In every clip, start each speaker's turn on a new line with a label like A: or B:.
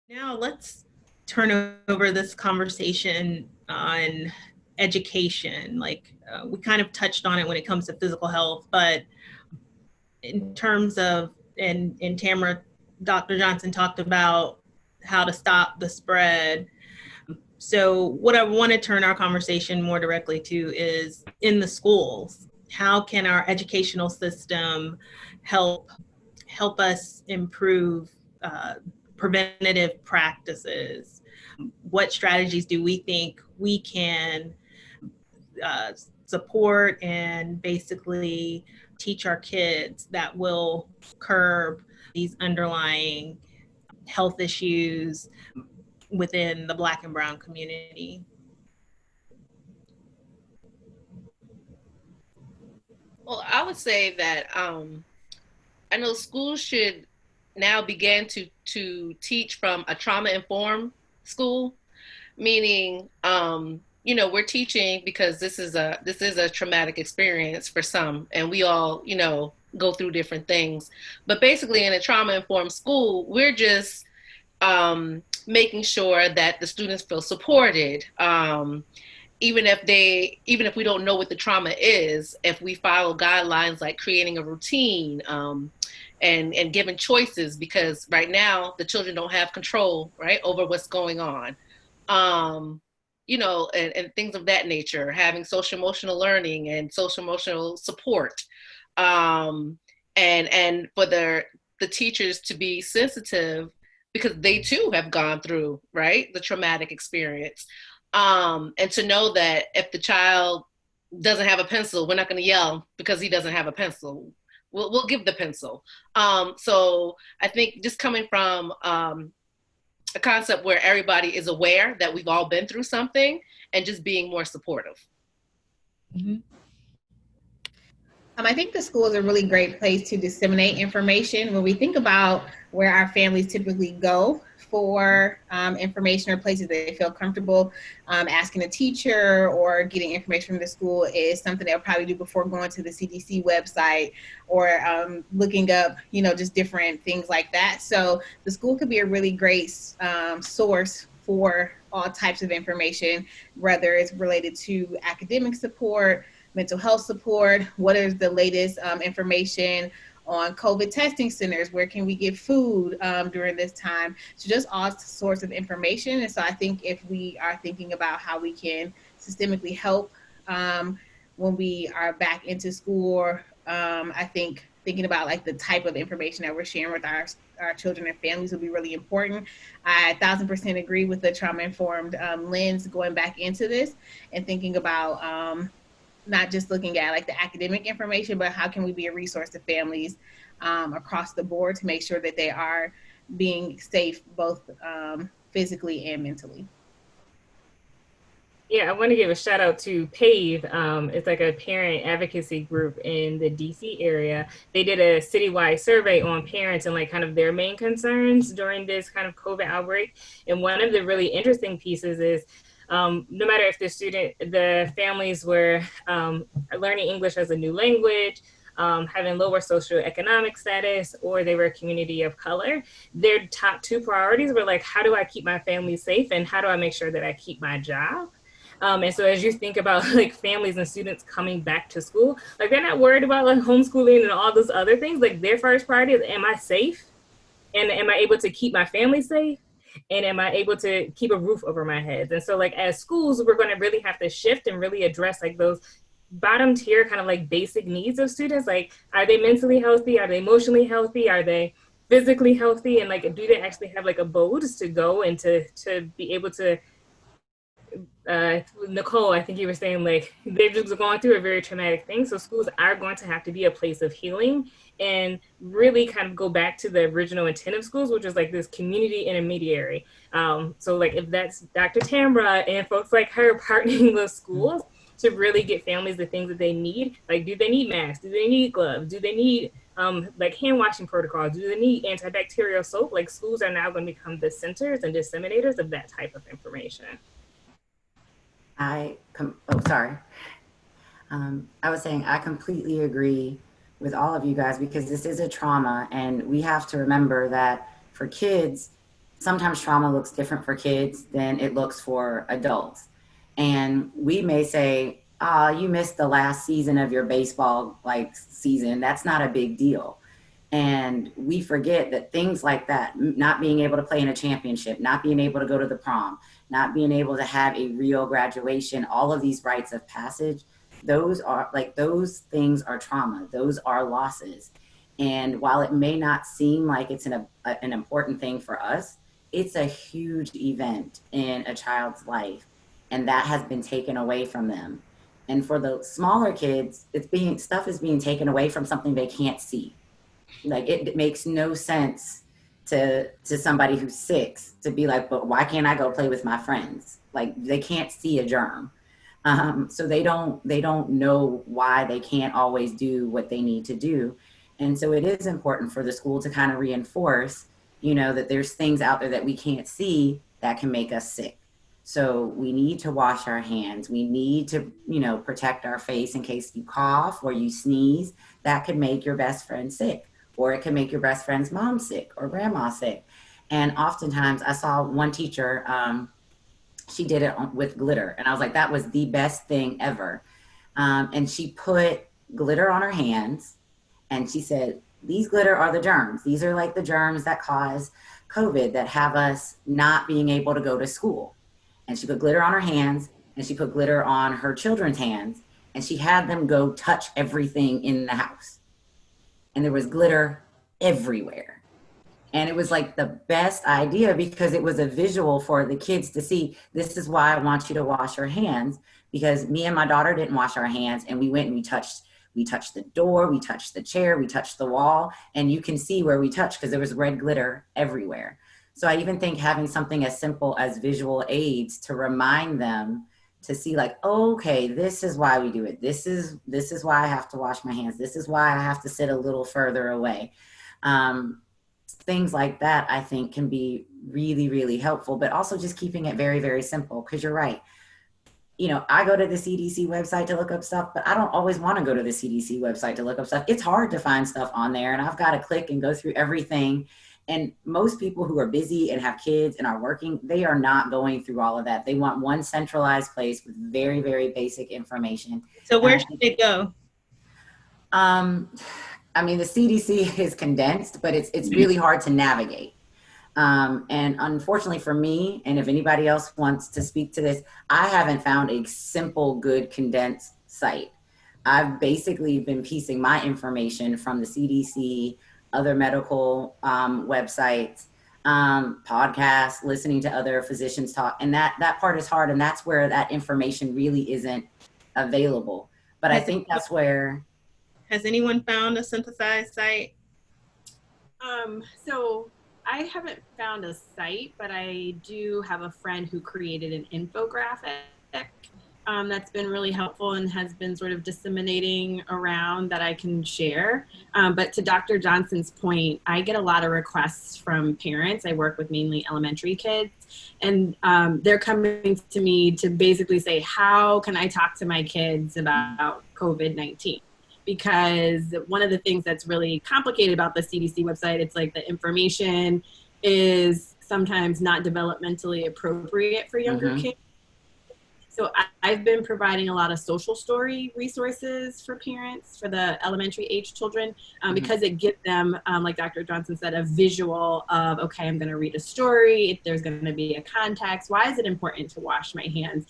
A: Now let's turn over this conversation on education. We kind of touched on it when it comes to physical health, but in terms of, and Tamara, Dr. Johnson talked about how to stop the spread. So what I want to turn our conversation more directly to is in the schools. How can our educational system help us improve preventative practices? What strategies do we think we can uh, support and basically teach our kids that will curb these underlying health issues within the Black and Brown community?
B: Well, I would say that I know schools should now begin to teach from a trauma-informed school, meaning we're teaching because this is a traumatic experience for some, and we all go through different things. But basically, in a trauma-informed school, we're just making sure that the students feel supported. Even if we don't know what the trauma is, if we follow guidelines like creating a routine, and given choices, because right now the children don't have control, right, over what's going on. And things of that nature, having social emotional learning and social emotional support. And for the teachers to be sensitive, because they too have gone through, right, the traumatic experience. And to know that if the child doesn't have a pencil, we're not going to yell because he doesn't have a pencil. We'll give the pencil. So I think just coming from a concept where everybody is aware that we've all been through something, and just being more supportive.
C: Mm-hmm. I think the school is a really great place to disseminate information. When we think about where our families typically go for information, or places they feel comfortable asking a teacher or getting information from the school, is something they'll probably do before going to the CDC website or looking up, just different things like that. So the school could be a really great source for all types of information, whether it's related to academic support, mental health support, what is the latest information on COVID testing centers, where can we get food during this time. So just all sorts of information. And so I think if we are thinking about how we can systemically help when we are back into school, I think thinking about like the type of information that we're sharing with our children and families will be really important. I 1000% agree with the trauma-informed lens going back into this, and thinking about not just looking at like the academic information, but how can we be a resource to families across the board to make sure that they are being safe, both physically and mentally.
D: Yeah, I want to give a shout out to PAVE. It's like a parent advocacy group in the DC area. They did a citywide survey on parents and like kind of their main concerns during this kind of COVID outbreak. And one of the really interesting pieces is no matter if the families were learning English as a new language, having lower socioeconomic status, or they were a community of color, their top two priorities were like, how do I keep my family safe, and how do I make sure that I keep my job? And so as you think about like families and students coming back to school, like they're not worried about like homeschooling and all those other things. Like their first priority is, am I safe? And am I able to keep my family safe? And am I able to keep a roof over my head? And so like as schools, we're going to really have to shift and really address like those bottom tier kind of like basic needs of students. Like, are they mentally healthy? Are they emotionally healthy? Are they physically healthy? And like, do they actually have like abodes to go and to be able to Nicole, I think you were saying like they've just gone through a very traumatic thing. So schools are going to have to be a place of healing and really kind of go back to the original intent of schools, which is like this community intermediary. So like if that's Dr. Tamara and folks like her partnering with schools to really get families the things that they need, like do they need masks? Do they need gloves? Do they need like hand washing protocols? Do they need antibacterial soap? Like schools are now going to become the centers and disseminators of that type of information.
E: I was saying I completely agree with all of you guys, because this is a trauma, and we have to remember that for kids, sometimes trauma looks different for kids than it looks for adults. And we may say, you missed the last season of your baseball season. That's not a big deal. And we forget that things like that, not being able to play in a championship, not being able to go to the prom, not being able to have a real graduation, all of these rites of passage, those things are trauma. Those are losses. And while it may not seem like it's an important thing for us, it's a huge event in a child's life. And that has been taken away from them. And for the smaller kids, stuff is being taken away from something they can't see. Like it makes no sense to somebody who's 6 to be like, but why can't I go play with my friends? Like they can't see a germ. So they don't know why they can't always do what they need to do. And so it is important for the school to kind of reinforce, that there's things out there that we can't see that can make us sick. So we need to wash our hands. We need to, protect our face in case you cough or you sneeze. That could make your best friend sick, or it can make your best friend's mom sick or grandma sick. And oftentimes I saw one teacher, she did it with glitter. And I was like, that was the best thing ever. And she put glitter on her hands and she said, these glitter are the germs. These are like the germs that cause COVID, that have us not being able to go to school. And she put glitter on her hands and she put glitter on her children's hands and she had them go touch everything in the house. And there was glitter everywhere. And it was like the best idea because it was a visual for the kids to see, this is why I want you to wash your hands, because me and my daughter didn't wash our hands and we went and we touched the door, we touched the chair, we touched the wall, and you can see where we touched because there was red glitter everywhere. So I even think having something as simple as visual aids to remind them to see like, oh, okay, this is why we do it. This is why I have to wash my hands. This is why I have to sit a little further away. Things like that, I think, can be really, really helpful, but also just keeping it very, very simple. Because you're right. I go to the CDC website to look up stuff, but I don't always want to go to the CDC website to look up stuff. It's hard to find stuff on there, and I've got to click and go through everything. And most people who are busy and have kids and are working, they are not going through all of that. They want one centralized place with very, very basic information.
A: So where should it go?
E: I mean, the CDC is condensed, but it's really hard to navigate. And unfortunately for me, and if anybody else wants to speak to this, I haven't found a simple, good condensed site. I've basically been piecing my information from the CDC, other medical websites, podcasts, listening to other physicians talk. And that part is hard. And that's where that information really isn't available. But I think that's where.
A: Has anyone found a synthesized site?
F: So I haven't found a site, but I do have a friend who created an infographic that's been really helpful and has been sort of disseminating around that I can share. But to Dr. Johnson's point, I get a lot of requests from parents. I work with mainly elementary kids, and they're coming to me to basically say, how can I talk to my kids about COVID-19? Because one of the things that's really complicated about the CDC website, it's like the information is sometimes not developmentally appropriate for younger kids. So I've been providing a lot of social story resources for parents for the elementary age children because it gives them, like Dr. Johnson said, a visual of, okay, I'm going to read a story. If there's going to be a context, why is it important to wash my hands?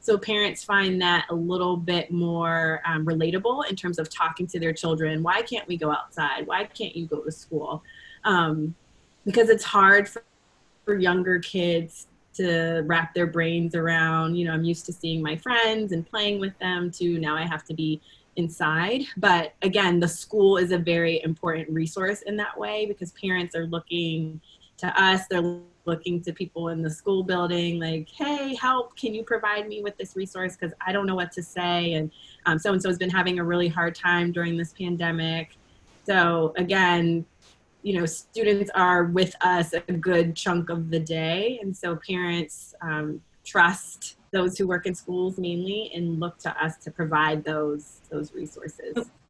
F: So parents find that a little bit more relatable in terms of talking to their children. Why can't we go outside? Why can't you go to school? Because it's hard for younger kids to wrap their brains around, I'm used to seeing my friends and playing with them, to now I have to be inside. But again, the school is a very important resource in that way, because parents are looking to us, they're looking to people in the school building like, hey, help, can you provide me with this resource? Because I don't know what to say. And so-and-so has been having a really hard time during this pandemic. So again, students are with us a good chunk of the day. And so parents trust those who work in schools mainly and look to us to provide those resources.